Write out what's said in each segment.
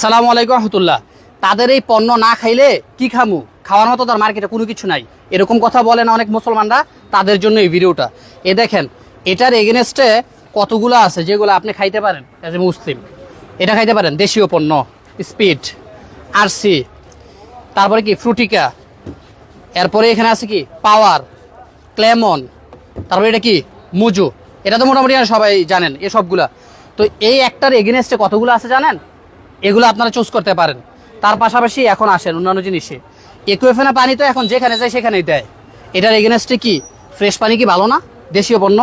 আসসালামু আলাইকুম রহমতুল্লাহ। তাদের এই পণ্য না খাইলে কি খামু, খাওয়ার মতো তার মার্কেটে কোনো কিছু নাই, এরকম কথা বলে না অনেক মুসলমানরা। তাদের জন্য এই ভিডিওটা। এ দেখেন, এটার এগেনস্টে কতগুলো আছে যেগুলো আপনি খাইতে পারেন অ্যাজ এ মুসলিম। এটা খাইতে পারেন, দেশীয় পণ্য, স্পিড, আরসি, তারপরে কি ফ্রুটিকা, এরপরে এখানে আছে কি পাওয়ার, ক্লেমন, তারপরে এটা কি মুজু। এটা তো মোটামুটি সবাই জানেন এসবগুলা। তো এই একটার এগেনস্টে কতগুলো আছে জানেন? এগুলো আপনারা চুজ করতে পারেন। তার পাশাপাশি এখন আসেন অন্যান্য জিনিসে। একুয়েফেনা পানি তো এখন যেখানে যায় সেখানেই দেয়। এটার এগেনস্টে কি ফ্রেশ পানি কি ভালো না? দেশীয় পণ্য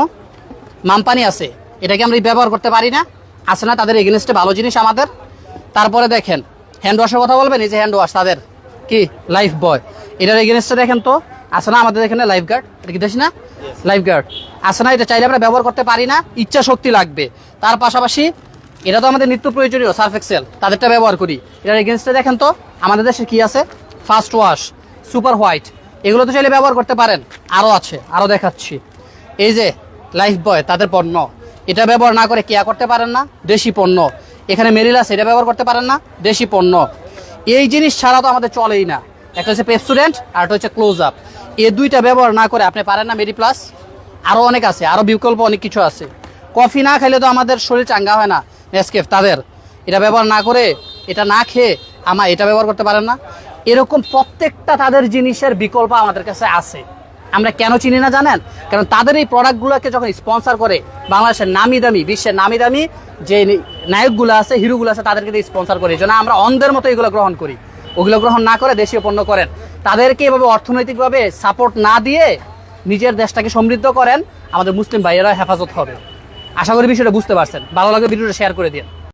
মাম পানি আছে, এটাকে আমরা ব্যবহার করতে পারি না? আছে না তাদের এগেনস্টে ভালো জিনিস আমাদের? তারপরে দেখেন হ্যান্ড ওয়াশের কথা বলবেন, এই যে হ্যান্ড ওয়াশ তাদের কি লাইফ বয়, এটার এগেনস্টে দেখেন তো আছে না আমাদের এখানে লাইফ গার্ড। এটা কি দেখি না লাইফ গার্ড আছে না? এটা চাইলে আমরা ব্যবহার করতে পারি না, ইচ্ছা শক্তি লাগবে। তার পাশাপাশি এটা তো আমাদের নিত্য প্রয়োজনীয় সার্ফ এক্সেল, তাদেরটা ব্যবহার করি। এটার এগেনস্টে দেখেন তো আমাদের দেশে কি আছে, ফার্স্ট ওয়াশ, সুপার হোয়াইট, এগুলো তো চাইলে ব্যবহার করতে পারেন। আরও আছে, আরও দেখাচ্ছি। এই যে লাইফ বয় তাদের পণ্য, এটা ব্যবহার না করে কেয়া করতে পারেন না, দেশি পণ্য। এখানে মেরিল আছে, এটা ব্যবহার করতে পারেন না, দেশি পণ্য। এই জিনিস ছাড়া তো আমাদের চলেই না। একটা হচ্ছে পেপসোডেন্ট আর একটা হচ্ছে ক্লোজ আপ। এই দুইটা ব্যবহার না করে আপনি পারেন না মেরি প্লাস। আরও অনেক আছে, আরও বিকল্প অনেক কিছু আছে। কফি না খাইলে তো আমাদের শরীর চাঙ্গা হয় না, নেসকেফ তাদের, এটা ব্যবহার না করে, এটা না খেয়ে আমার এটা ব্যবহার করতে পারেন না। এরকম প্রত্যেকটা তাদের জিনিসের বিকল্প আমাদের কাছে আছে। আমরা কেন চিনি না জানেন? কারণ তাদের এই প্রোডাক্টগুলোকে যখন স্পন্সর করে বাংলাদেশের নামি দামি, বিশ্বের নামি দামি যে নায়কগুলো আছে, হিরোগুলো আছে, তাদেরকে দিয়ে স্পন্সর করে। এই জন্য আমরা অন্ধের মতো এগুলো গ্রহণ করি। ওগুলো গ্রহণ না করে দেশীয় পণ্য করেন। তাদেরকে এভাবে অর্থনৈতিকভাবে সাপোর্ট না দিয়ে নিজের দেশটাকে সমৃদ্ধ করেন, আমাদের মুসলিম ভাইয়েরা হেফাজত হবে। আশা করি বিষয়টা বুঝতে পারছেন। ভালো লাগলে ভিডিওটা শেয়ার করে দিন।